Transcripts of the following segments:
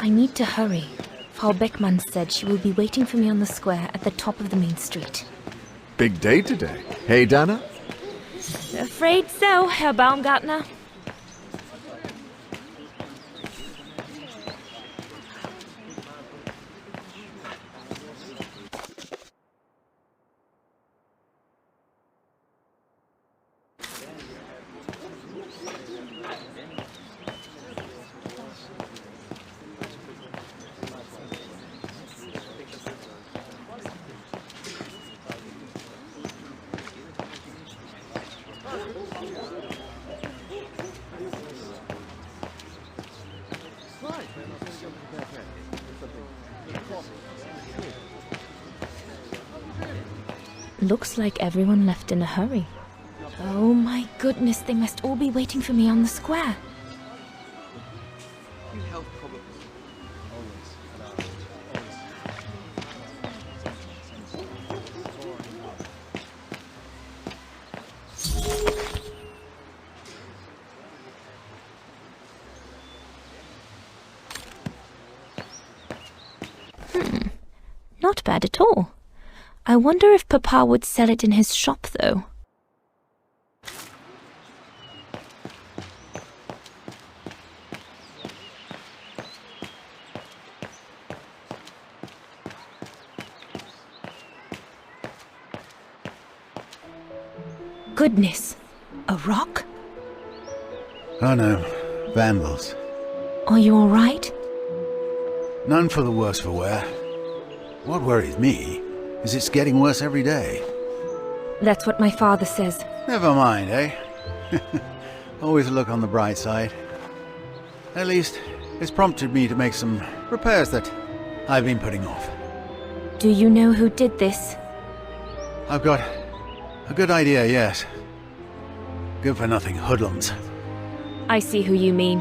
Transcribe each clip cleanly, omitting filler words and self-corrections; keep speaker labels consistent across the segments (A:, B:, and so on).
A: I need to hurry. Frau Beckmann said she will be waiting for me on the square at the top of the main street.
B: Big day today. Hey, Dana?
A: Afraid so, Herr Baumgartner. Looks like everyone left in a hurry. Oh my goodness, they must all be waiting for me on the square. Not bad at all. I wonder if Papa would sell it in his shop, though. Goodness! A rock?
C: Oh no, vandals.
A: Are you all right?
C: None for the worse for wear. What worries me is it's getting worse every day.
A: That's what my father says.
C: Never mind, eh? Always look on the bright side. At least, it's prompted me to make some repairs that I've been putting off.
A: Do you know who did this?
C: I've got a good idea, yes. Good-for-nothing hoodlums.
A: I see who you mean.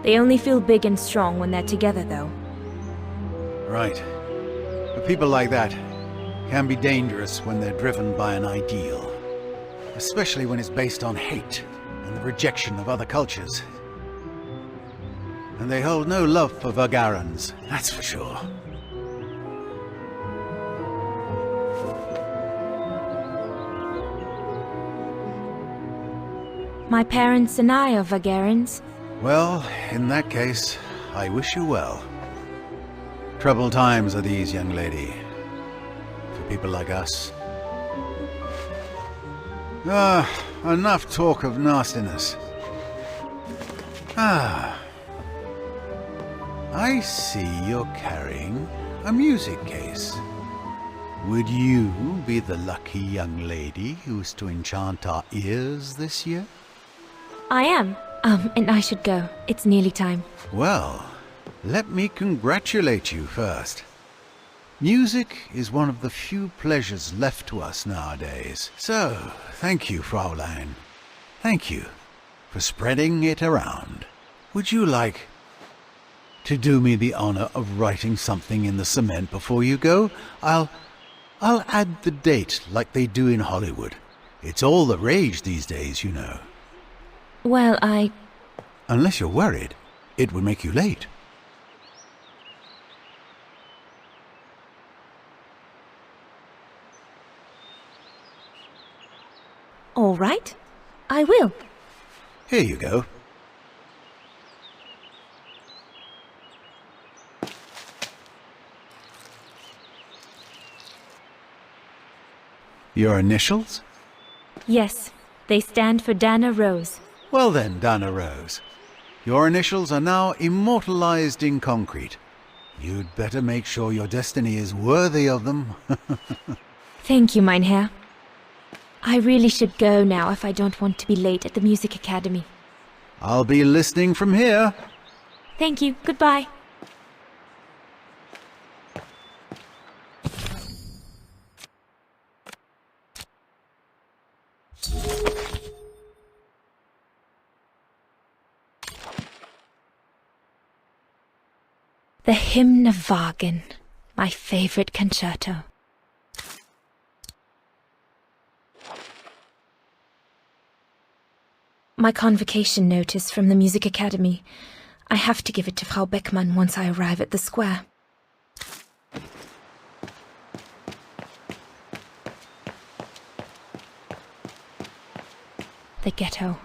A: They only feel big and strong when they're together, though.
C: Right. But people like that can be dangerous when they're driven by an ideal. Especially when it's based on hate and the rejection of other cultures. And they hold no love for Vagarans, that's for sure.
A: My parents and I are Vagarans.
C: Well, in that case, I wish you well. Troubled times are these, young lady. For people like us. Enough talk of nastiness. I see you're carrying a music case. Would you be the lucky young lady who's to enchant our ears this year?
A: I am. And I should go. It's nearly time.
C: Well, let me congratulate you first. Music is one of the few pleasures left to us nowadays. So, thank you, Fraulein. Thank you for spreading it around. Would you like to do me the honor of writing something in the cement before you go? I'll add the date like they do in Hollywood. It's all the rage these days, you know.
A: Well,
C: Unless you're worried, it would make you late.
A: All right. I will.
C: Here you go. Your initials?
A: Yes, they stand for Dana Roze.
C: Well then, Dana Roze. Your initials are now immortalized in concrete. You'd better make sure your destiny is worthy of them.
A: Thank you, mein Herr. I really should go now if I don't want to be late at the Music Academy.
C: I'll be listening from here.
A: Thank you. Goodbye. The Hymn of Wagen, my favorite concerto. My convocation notice from the Music Academy. I have to give it to Frau Beckmann once I arrive at the square. The ghetto.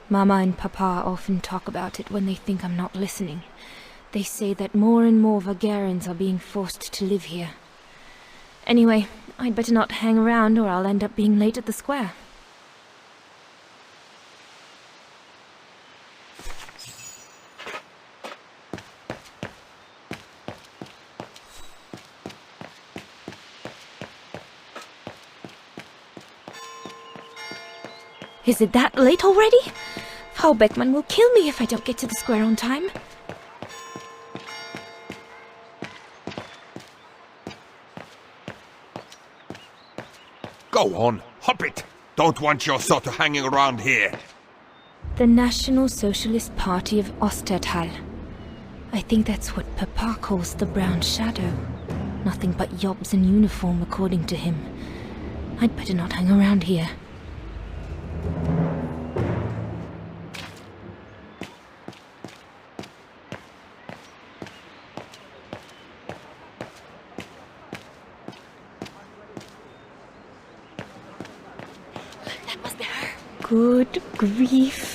A: Mama and Papa often talk about it when they think I'm not listening. They say that more and more Vulgarians are being forced to live here. Anyway, I'd better not hang around or I'll end up being late at the square. Is it that late already? Frau Beckmann will kill me if I don't get to the square on time.
D: Go on, hop it! Don't want your sort of hanging around here.
A: The National Socialist Party of Ostertal. I think that's what Papa calls the Brown Shadow. Nothing but yobs in uniform, according to him. I'd better not hang around here.
E: That must be her.
A: Good grief.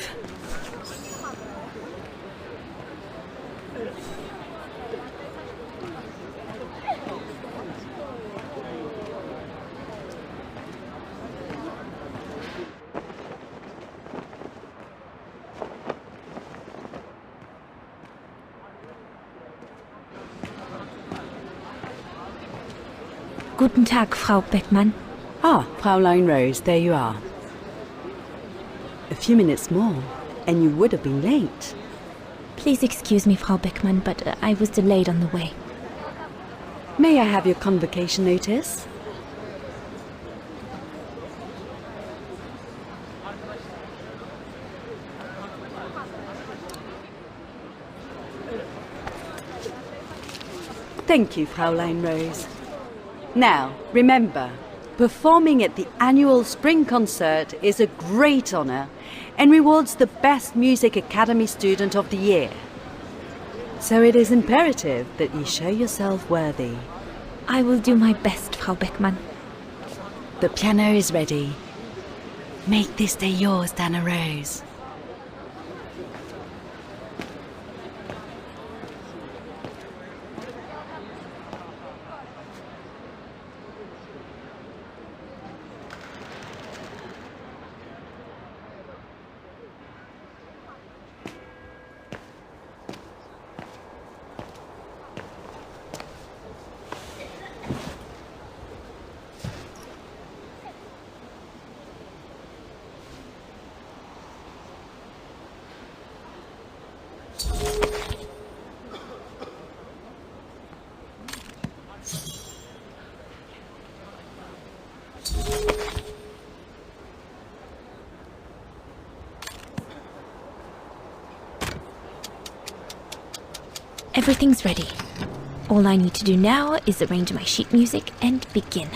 A: Guten Tag, Frau Beckmann.
E: Ah, Fräulein Roze, there you are. A few minutes more, and you would have been late.
A: Please excuse me, Frau Beckmann, but I was delayed on the way.
E: May I have your convocation notice? Thank you, Fräulein Roze. Now, remember, performing at the annual spring concert is a great honor and rewards the best Music Academy student of the year. So it is imperative that you show yourself worthy.
A: I will do my best, Frau Beckmann.
E: The piano is ready. Make this day yours, Dana Roze.
A: Everything's ready. All I need to do now is arrange my sheet music and begin.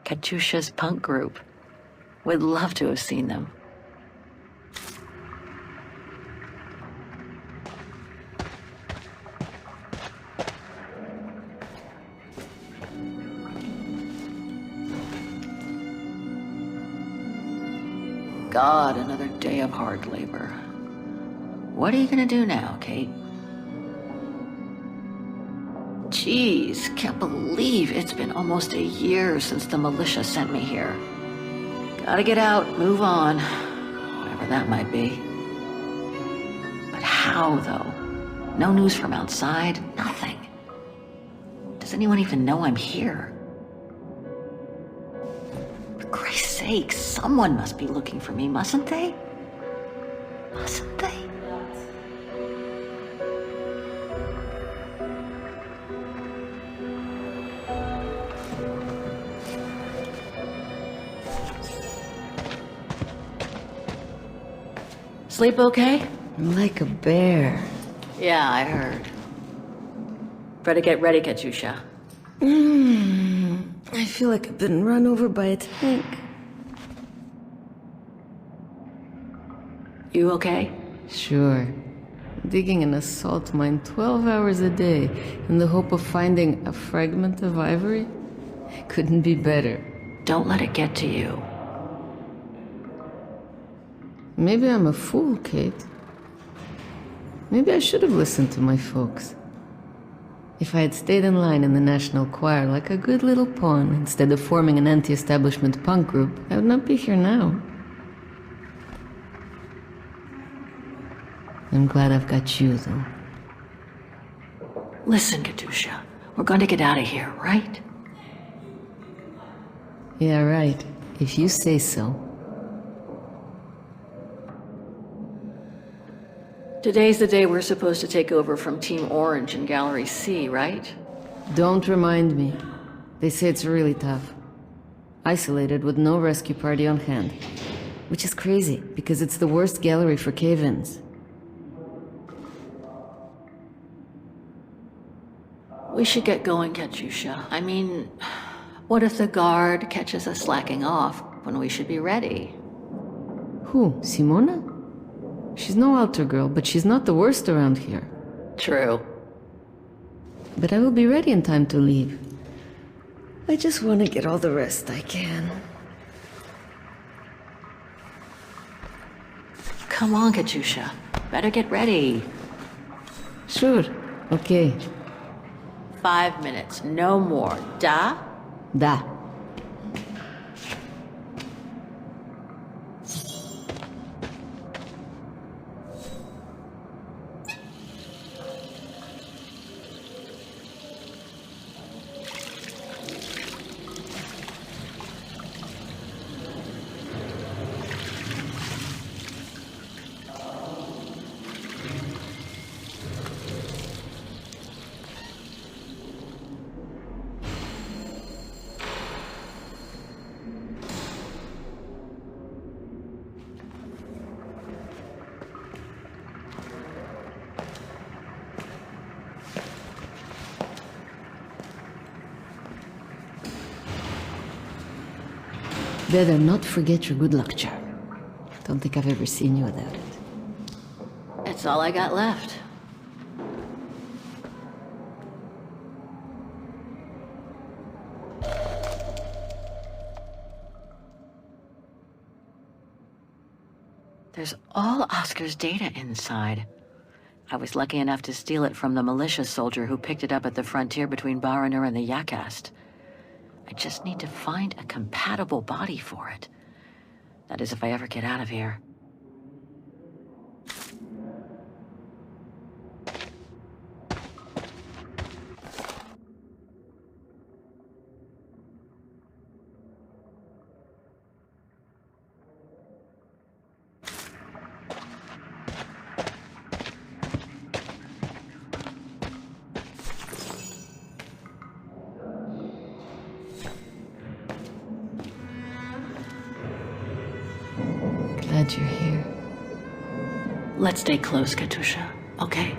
F: Katyusha's punk group. Would love to have seen them. God, another day of hard labor. What are you gonna do now, Kate? Jeez, can't believe it's been almost a year since the militia sent me here. Gotta get out, move on, whatever that might be. But how, though? No news from outside, nothing. Does anyone even know I'm here? For Christ's sake, someone must be looking for me, mustn't they? Mustn't they? Sleep okay?
G: Like a bear.
F: Yeah, I heard. Better get ready, Katyusha.
G: I feel like I've been run over by a tank.
F: You okay?
G: Sure. Digging an assault mine 12 hours a day in the hope of finding a fragment of ivory? Couldn't be better.
F: Don't let it get to you.
G: Maybe I'm a fool, Kate. Maybe I should have listened to my folks. If I had stayed in line in the National Choir like a good little pawn instead of forming an anti-establishment punk group, I would not be here now. I'm glad I've got you, though.
F: Listen, Katyusha, we're going to get out of here, right?
G: Yeah, right. If you say so.
F: Today's the day we're supposed to take over from Team Orange in Gallery C, right?
G: Don't remind me. They say it's really tough. Isolated with no rescue party on hand. Which is crazy, because it's the worst gallery for cave-ins.
F: We should get going, Katyusha. I mean, what if the guard catches us slacking off when we should be ready?
G: Who? Simona? She's no altar girl, but she's not the worst around here.
F: True.
G: But I will be ready in time to leave. I just want to get all the rest I can.
F: Come on, Katyusha. Better get ready.
G: Sure. Okay.
F: 5 minutes, no more. Da?
G: Da. Better not forget your good luck charm. Don't think I've ever seen you without it.
F: It's all I got left. There's all Oscar's data inside. I was lucky enough to steal it from the militia soldier who picked it up at the frontier between Baranur and the Yakast. I just need to find a compatible body for it. That is, if I ever get out of here.
G: glad you're here.
F: Let's stay close, Katusha, okay?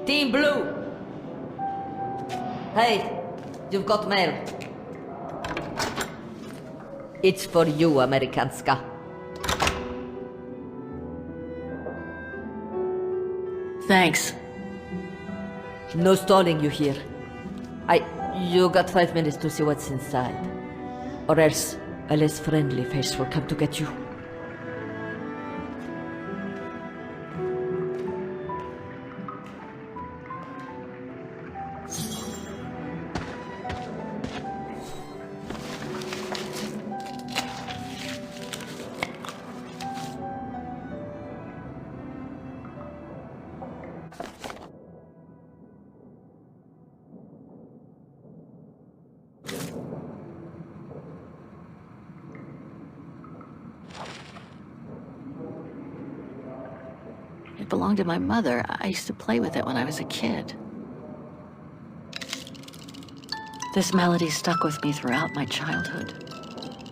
H: Team Blue! Hey, you've got mail. It's for you, Amerikanska.
F: Thanks.
H: No stalling you here. You got 5 minutes to see what's inside. Or else a less friendly face will come to get you.
F: It belonged to my mother. I used to play with it when I was a kid. This melody stuck with me throughout my childhood.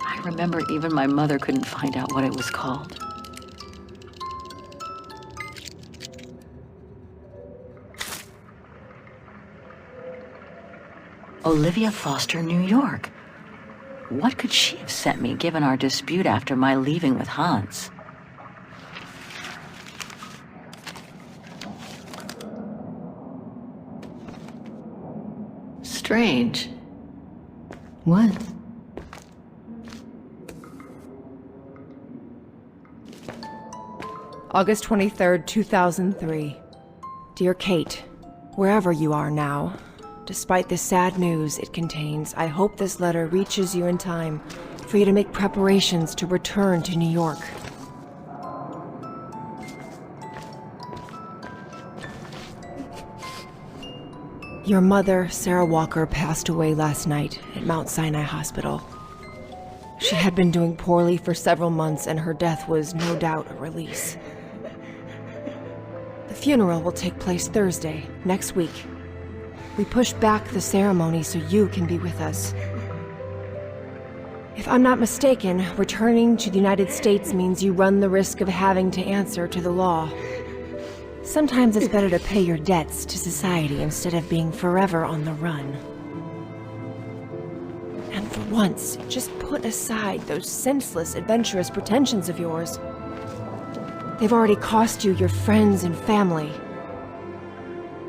F: I remember even my mother couldn't find out what it was called. Olivia Foster, New York. What could she have sent me given our dispute after my leaving with Hans? Strange.
G: What?
I: August 23rd, 2003. Dear Kate, wherever you are now, despite the sad news it contains, I hope this letter reaches you in time for you to make preparations to return to New York. Your mother, Sarah Walker, passed away last night at Mount Sinai Hospital. She had been doing poorly for several months, and her death was no doubt a release. The funeral will take place Thursday, next week. We pushed back the ceremony so you can be with us. If I'm not mistaken, returning to the United States means you run the risk of having to answer to the law. Sometimes it's better to pay your debts to society instead of being forever on the run. And for once, just put aside those senseless, adventurous pretensions of yours. They've already cost you your friends and family.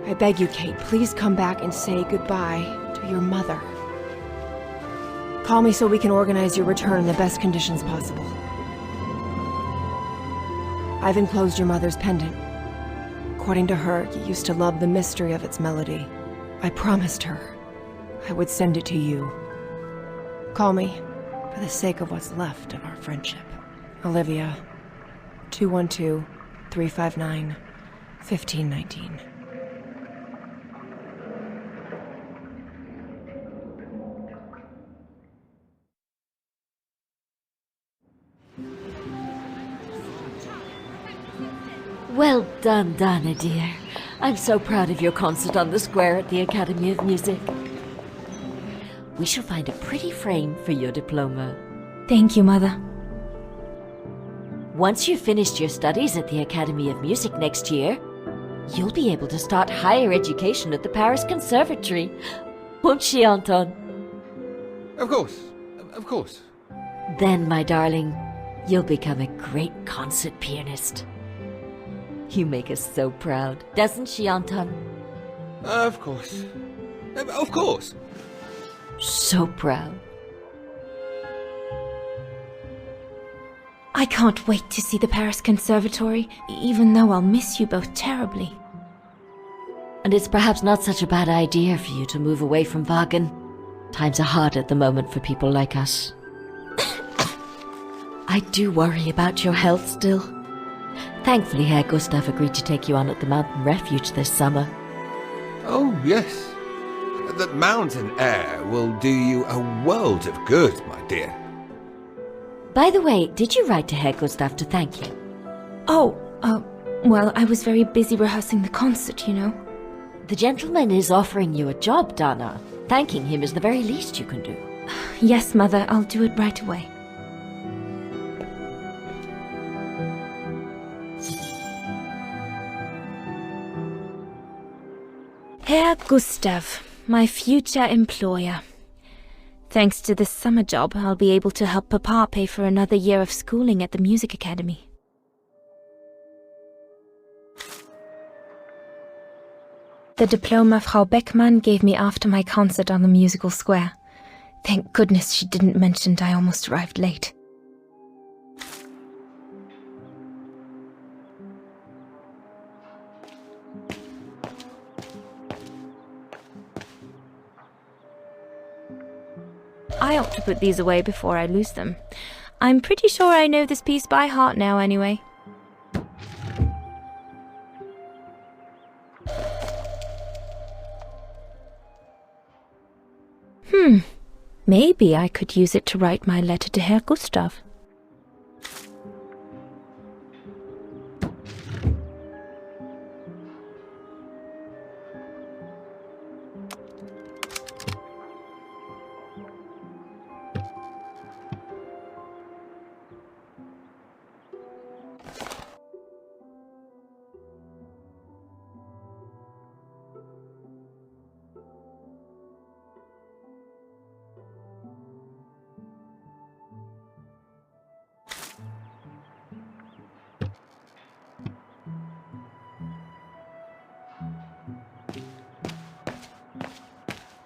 I: I beg you, Kate, please come back and say goodbye to your mother. Call me so we can organize your return in the best conditions possible. I've enclosed your mother's pendant. According to her, you used to love the mystery of its melody. I promised her I would send it to you. Call me, for the sake of what's left of our friendship. Olivia, 212-359-1519.
H: Well done, Dana, dear. I'm so proud of your concert on the square at the Academy of Music. We shall find a pretty frame for your diploma.
A: Thank you, Mother.
H: Once you've finished your studies at the Academy of Music next year, you'll be able to start higher education at the Paris Conservatory. Won't she, Anton?
D: Of course. Of course.
H: Then, my darling, you'll become a great concert pianist. You make us so proud, doesn't she, Anton?
D: Of course. Of course.
H: So proud.
A: I can't wait to see the Paris Conservatory, even though I'll miss you both terribly.
H: And it's perhaps not such a bad idea for you to move away from Wagen. Times are hard at the moment for people like us. I do worry about your health still. Thankfully, Herr Gustav agreed to take you on at the mountain refuge this summer.
D: Oh, yes. That mountain air will do you a world of good, my dear.
H: By the way, did you write to Herr Gustav to thank you?
A: Oh, well, I was very busy rehearsing the concert, you know.
H: The gentleman is offering you a job, Dana. Thanking him is the very least you can do.
A: Yes, Mother, I'll do it right away. Herr Gustav, my future employer. Thanks to this summer job, I'll be able to help Papa pay for another year of schooling at the music academy. The diploma Frau Beckmann gave me after my concert on the musical square. Thank goodness she didn't mention I almost arrived late. I ought to put these away before I lose them. I'm pretty sure I know this piece by heart now anyway. Maybe I could use it to write my letter to Herr Gustav.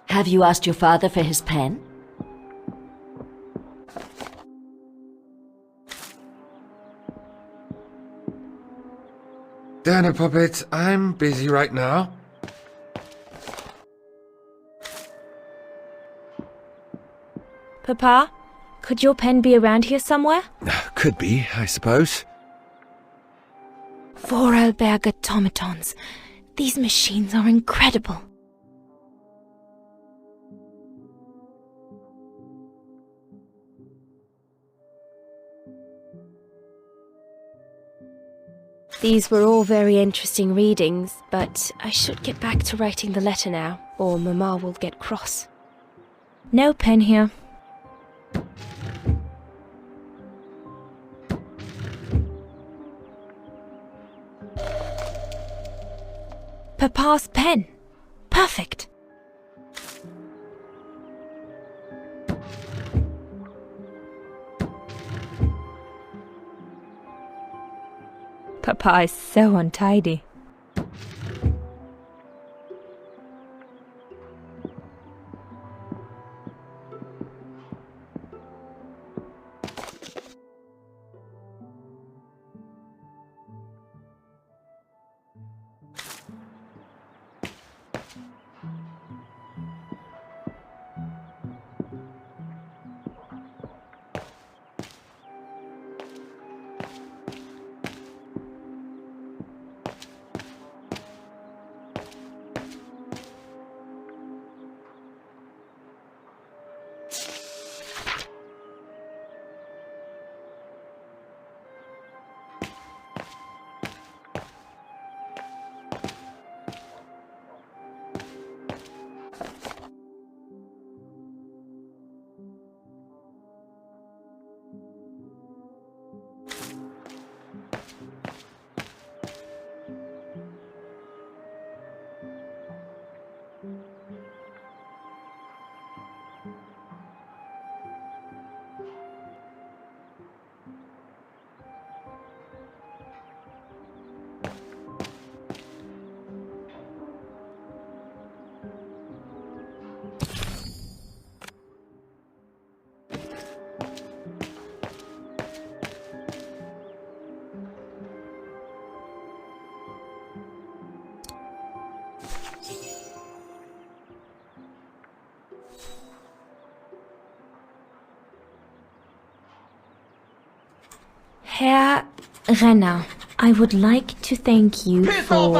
H: Have you asked your father for his pen?
D: Dana Puppet, I'm busy right now.
A: Papa, could your pen be around here somewhere?
D: Could be, I suppose.
A: Vorarlberg automatons. These machines are incredible. These were all very interesting readings, but I should get back to writing the letter now, or Mama will get cross. No pen here. Papa's pen. Perfect. Papa is so untidy. Herr Renner, I would like to thank you for...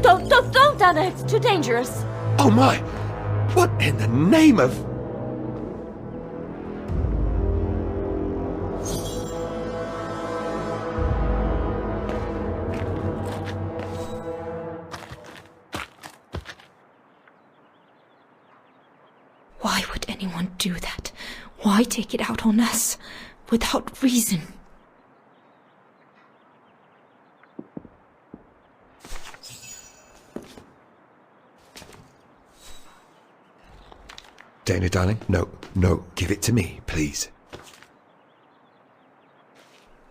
H: Don't, Anna, it's too dangerous.
D: Oh my! What in the name of...
A: do that? Why take it out on us? Without reason.
D: Dana, darling, no, give it to me, please.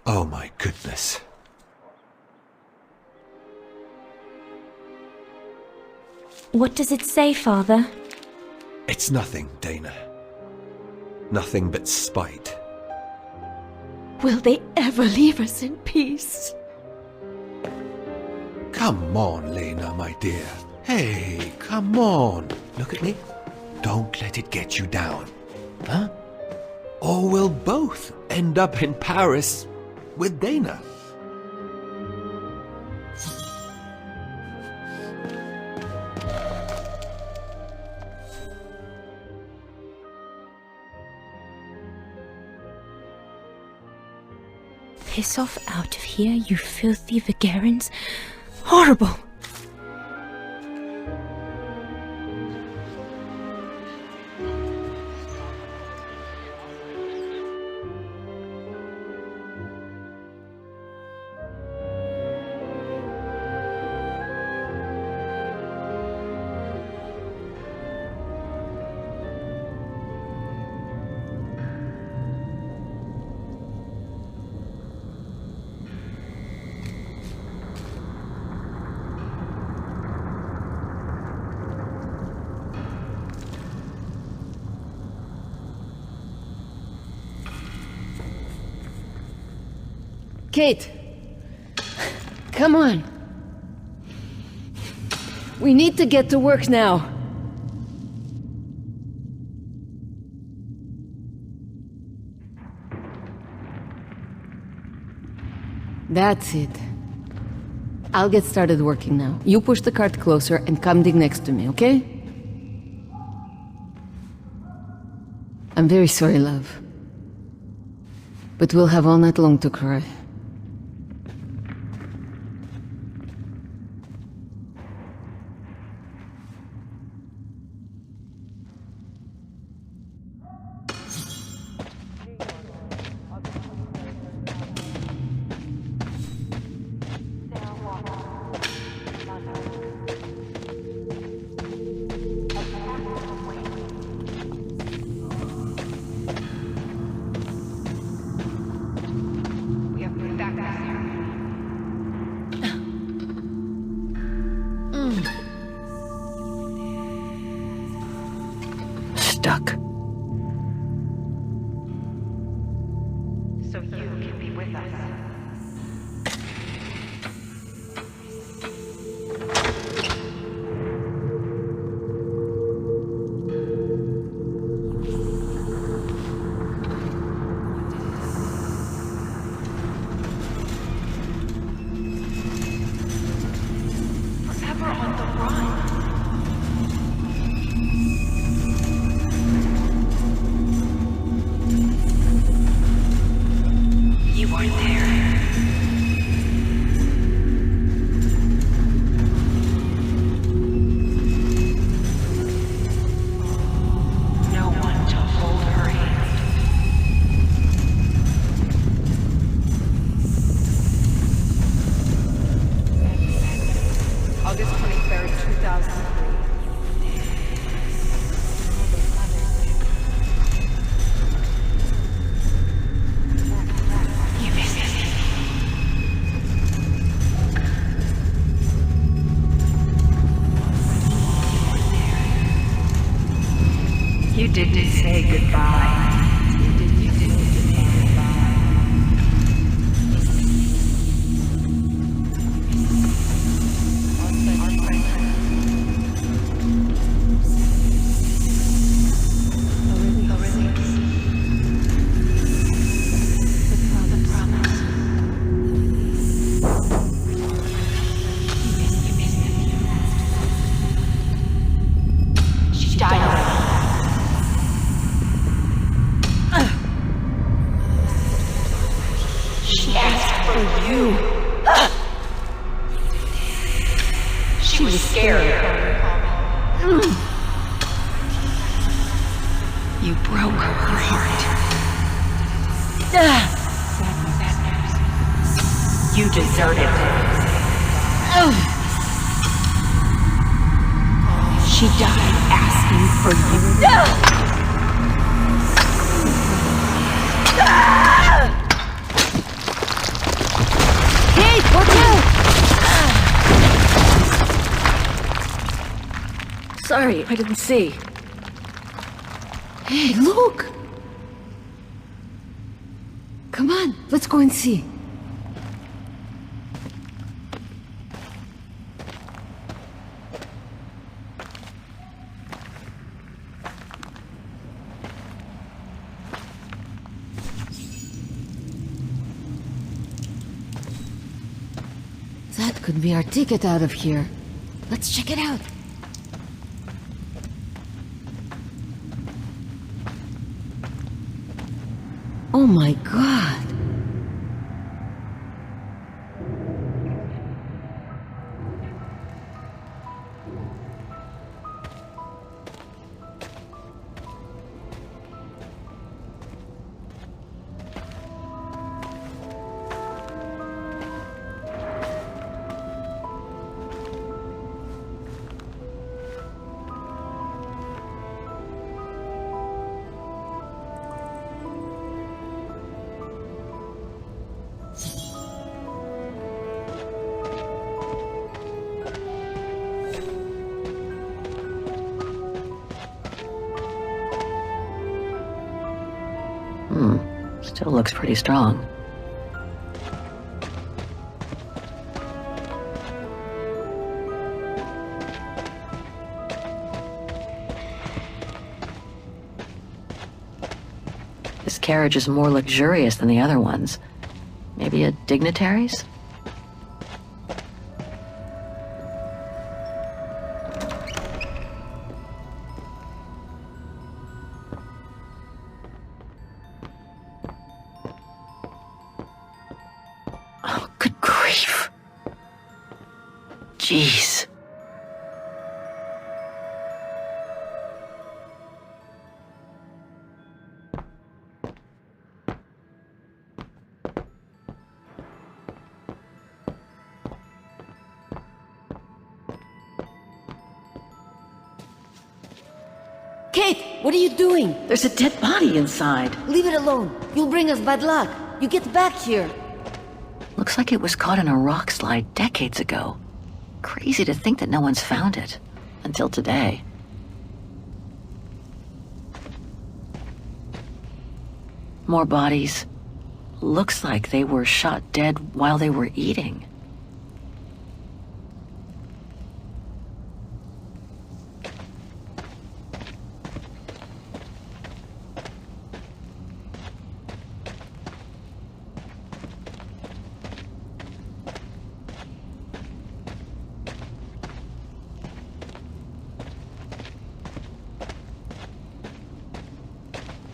D: Oh my goodness.
A: What does it say, Father?
D: It's nothing, Dana. Nothing but spite.
H: Will they ever leave us in peace?
D: Come on, Lena, my dear. Hey, come on. Look at me. Don't let it get you down. Huh? Or we'll both end up in Paris with Dana.
A: Piss off out of here, you filthy Vagarans. Horrible!
G: Kate! Come on! We need to get to work now! That's it. I'll get started working now. You push the cart closer and come dig next to me, okay? I'm very sorry, love. But we'll have all night long to cry.
I: Stuck.
J: So you can be with us. Forever on the run. You weren't there. No one to hold her hand. August 23rd, 2003. You missed it. You didn't say goodbye. You didn't say goodbye. The promise. You missed it. She died. She asked for you. She was scared. You broke her heart. You deserted her. She died asking for you.
E: Kate, watch out!
F: Sorry, I didn't see.
G: Hey, look! Come on, let's go and see. That could be our ticket out of here. Let's check it out. Oh my god!
F: Still looks pretty strong. This carriage is more luxurious than the other ones. Maybe a dignitary's? Oh, good grief. Jeez.
G: Kate, what are you doing?
F: There's a dead body inside.
G: Leave it alone. You'll bring us bad luck. You get back here.
F: Looks like it was caught in a rock slide decades ago. Crazy to think that no one's found it. Until today. More bodies. Looks like they were shot dead while they were eating.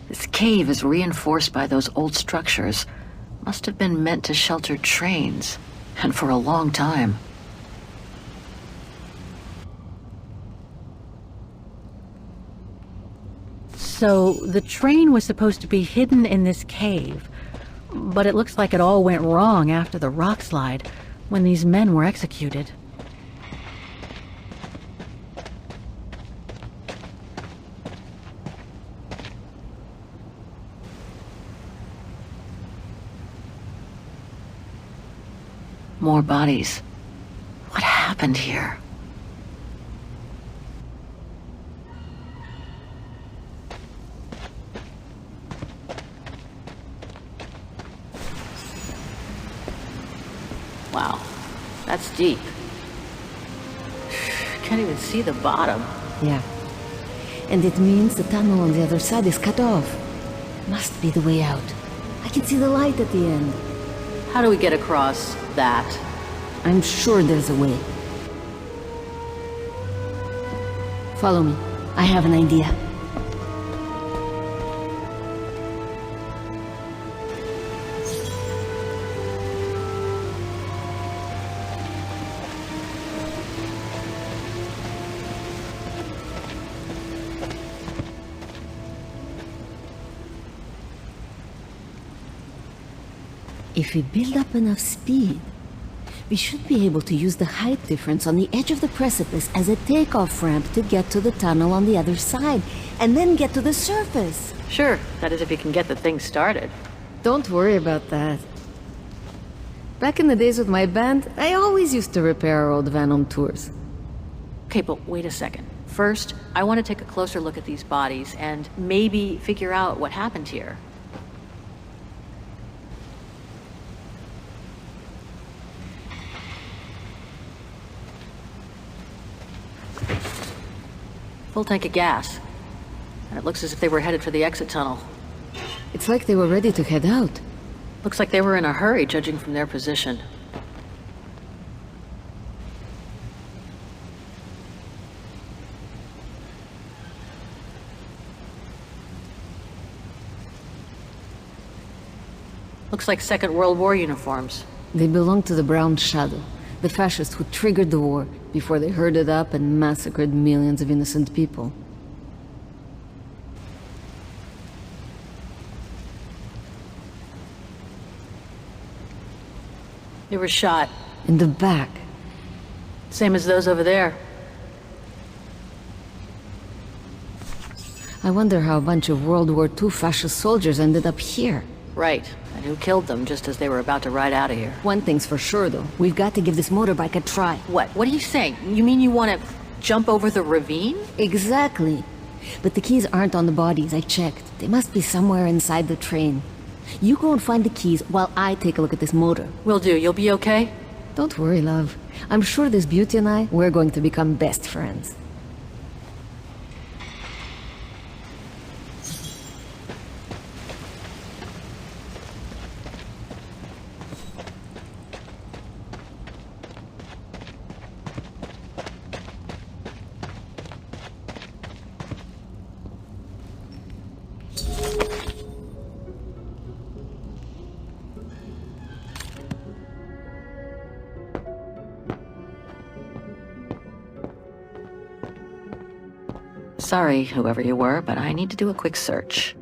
F: This cave is reinforced by those old structures. Must have been meant to shelter trains, and for a long time.
K: So the train was supposed to be hidden in this cave, but it looks like it all went wrong after the rock slide, when these men were executed.
F: More bodies. What happened here? Wow, that's deep. Can't even see the bottom.
G: Yeah. And it means the tunnel on the other side is cut off. Must be the way out. I can see the light at the end.
F: How do we get across that?
G: I'm sure there's a way. Follow me. I have an idea.
H: If we build up enough speed, we should be able to use the height difference on the edge of the precipice as a takeoff ramp to get to the tunnel on the other side, and then get to the surface.
E: Sure, that is if you can get the thing started.
G: Don't worry about that. Back in the days with my band, I always used to repair our old van on tours.
E: Okay, but wait a second. First, I want to take a closer look at these bodies and maybe figure out what happened here. Full tank of gas. And it looks as if they were headed for the exit tunnel.
G: It's like they were ready to head out.
E: Looks like they were in a hurry, judging from their position. Looks like Second World War uniforms.
G: They belong to the Brown Shadow, the fascists who triggered the war before they herded up and massacred millions of innocent people.
E: They were shot.
G: In the back.
E: Same as those over there.
G: I wonder how a bunch of World War II fascist soldiers ended up here.
E: Right. And who killed them just as they were about to ride out of here.
G: One thing's for sure, though. We've got to give this motorbike a try.
E: What? What are you saying? You mean you want to jump over the ravine?
G: Exactly. But the keys aren't on the bodies, I checked. They must be somewhere inside the train. You go and find the keys while I take a look at this motor.
E: Will do. You'll be okay?
G: Don't worry, love. I'm sure this beauty and I, we're going to become best friends.
F: Sorry, whoever you were, but I need to do a quick search.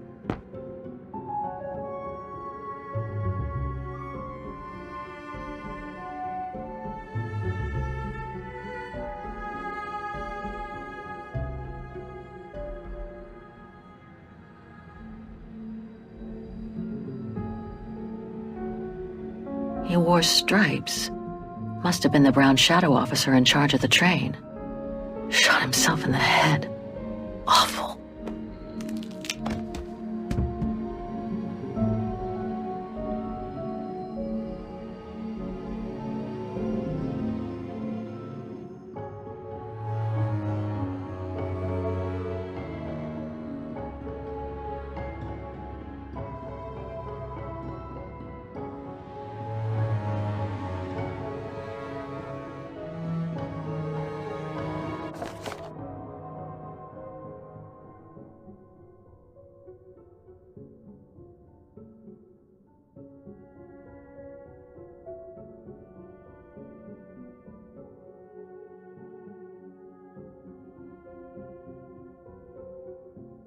F: He wore stripes. Must have been the Brown Shadow officer in charge of the train. Shot himself in the head. Awful.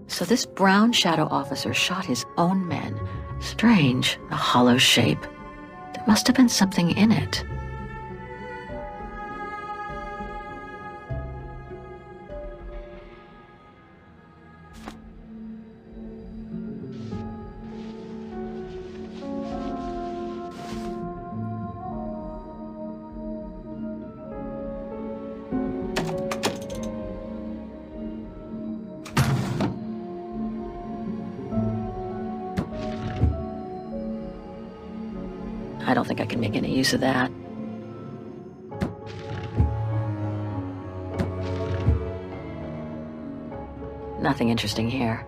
F: So this Brown Shadow officer shot his own men. Strange, a hollow shape. There must have been something in it. I don't think I can make any use of that. Nothing interesting here.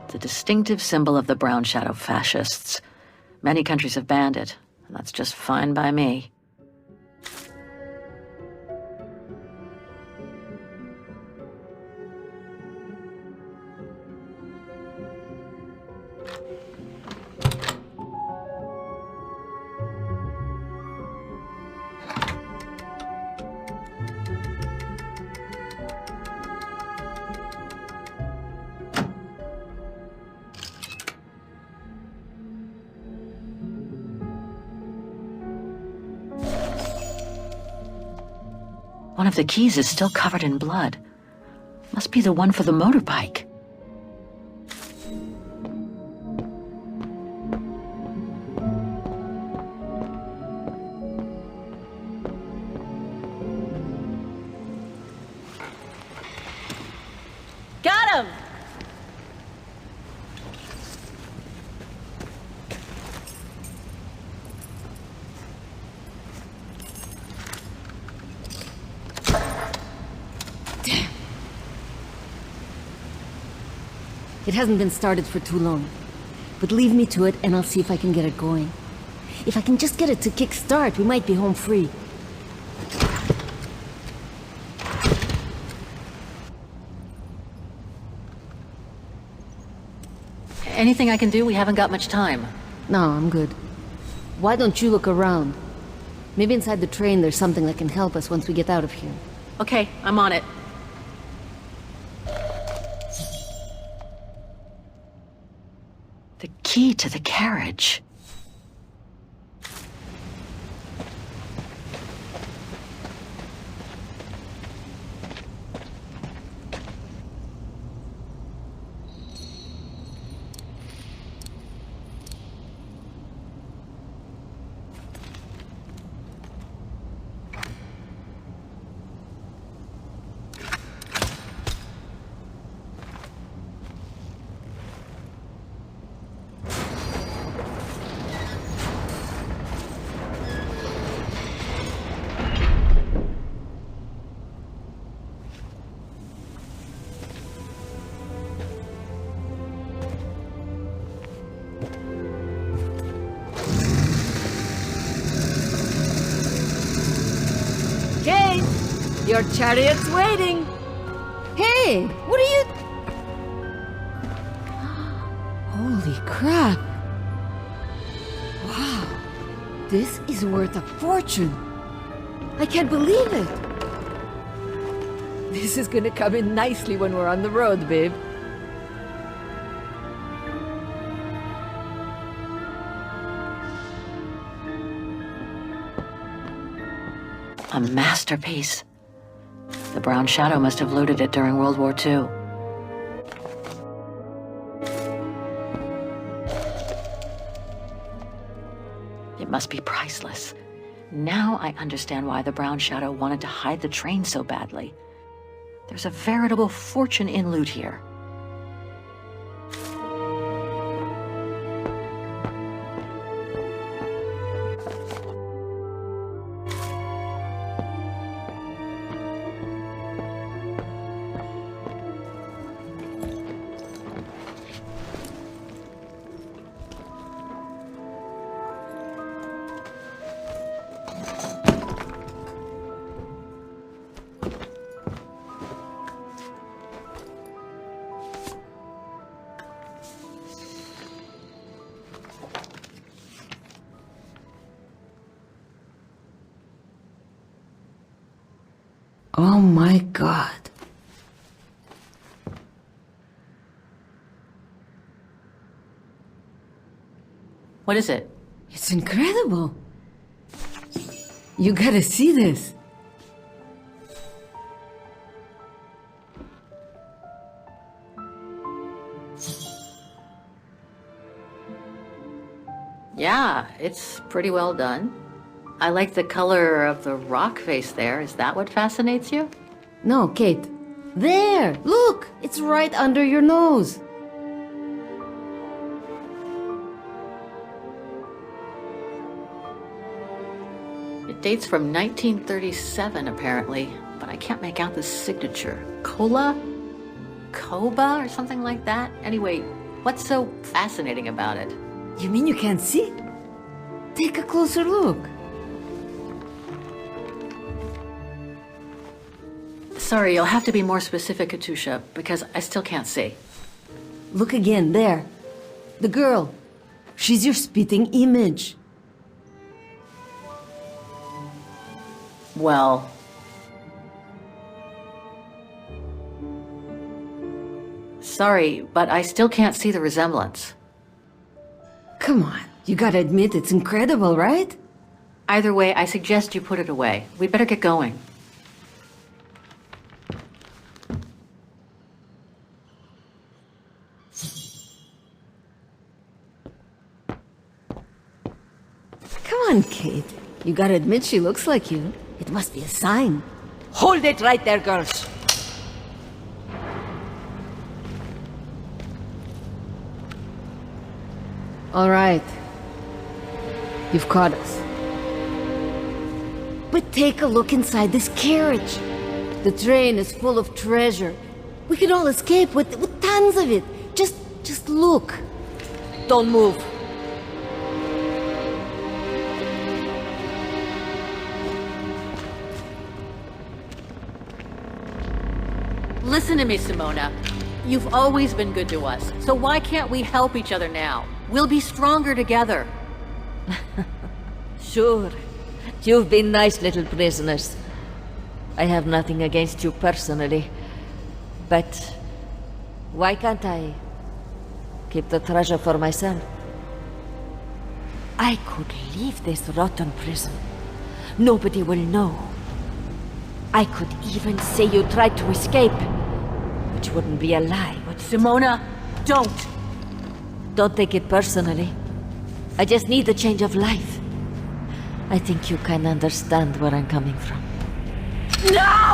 F: It's a distinctive symbol of the Brown Shadow fascists. Many countries have banned it, and that's just fine by me. of the keys is still covered in blood. Must be the one for the motorbike.
E: Got him!
H: It hasn't been started for too long. But leave me to it and I'll see if I can get it going. If I can just get it to kick-start, we might be home free.
K: Anything I can do? We haven't got much time.
H: No, I'm good. Why don't you look around? Maybe inside the train there's something that can help us once we get out of here.
K: Okay, I'm on it.
F: The key to the carriage.
H: Your chariot's waiting! Hey, what are you... Holy crap! Wow, this is worth a fortune! I can't believe it! This is gonna come in nicely when we're on the road, babe.
F: A masterpiece. The Brown Shadow must have looted it during World War II. It must be priceless. Now I understand why the Brown Shadow wanted to hide the train so badly. There's a veritable fortune in loot here.
H: Oh my god.
K: What is it?
H: It's incredible. You gotta see this.
F: Yeah, it's pretty well done. I like the color of the rock face there. Is that what fascinates you?
H: No, Kate. There! Look! It's right under your nose.
F: It dates from 1937, apparently, but I can't make out the signature. Cola? Koba or something like that? Anyway, what's so fascinating about it?
H: You mean you can't see? Take a closer look.
F: Sorry, you'll have to be more specific, Katusha, because I still can't see.
H: Look again, there. The girl. She's your spitting image.
F: Well... Sorry, but I still can't see the resemblance.
H: Come on, you gotta admit it's incredible, right?
F: Either way, I suggest you put it away. We'd better get going.
G: on, Kate. You gotta admit she looks like you. It must be a sign.
H: Hold it right there, girls.
G: All right. You've caught us. But take a look inside this carriage. The train is full of treasure. We can all escape with tons of it. Just look.
H: Don't move.
K: Listen to me, Simona. You've always been good to us, so why can't we help each other now? We'll be stronger together.
H: Sure. You've been nice little prisoners. I have nothing against you personally. But why can't I keep the treasure for myself? I could leave this rotten prison. Nobody will know. I could even say you tried to escape, which wouldn't be a lie, would it?
K: Simona, don't!
H: Don't take it personally. I just need a change of life. I think you can understand where I'm coming from.
K: No!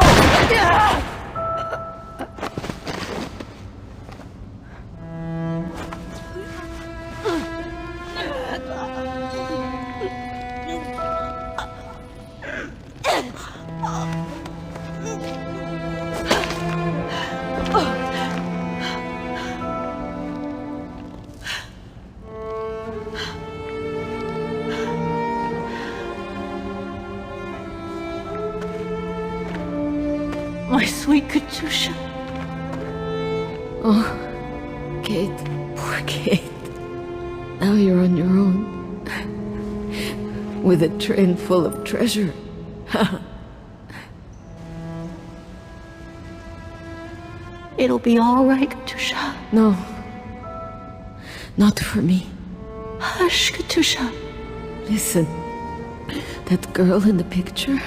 K: My sweet Katusha.
G: Oh, Kate. Poor Kate. Now you're on your own. With a train full of treasure.
K: It'll be all right, Katusha.
G: No. Not for me.
K: Hush, Katusha.
G: Listen. That girl in the picture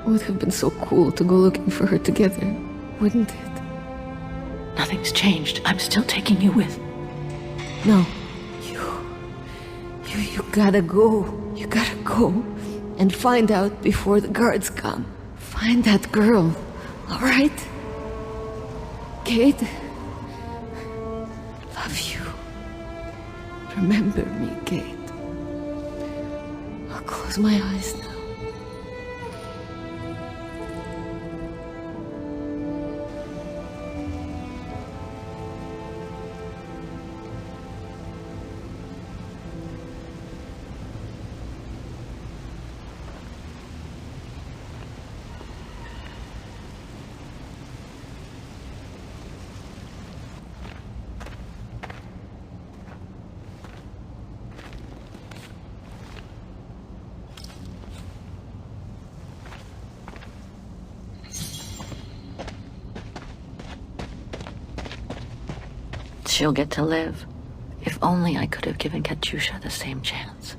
G: would have been so cool to go looking for her together, wouldn't it?
K: Nothing's changed. I'm still taking you with.
G: No. You gotta go. You gotta go. And find out before the guards come. Find that girl. All right? Kate? Love you. Remember me, Kate. I'll close my eyes now.
F: She'll get to live. If only I could have given Katusha the same chance.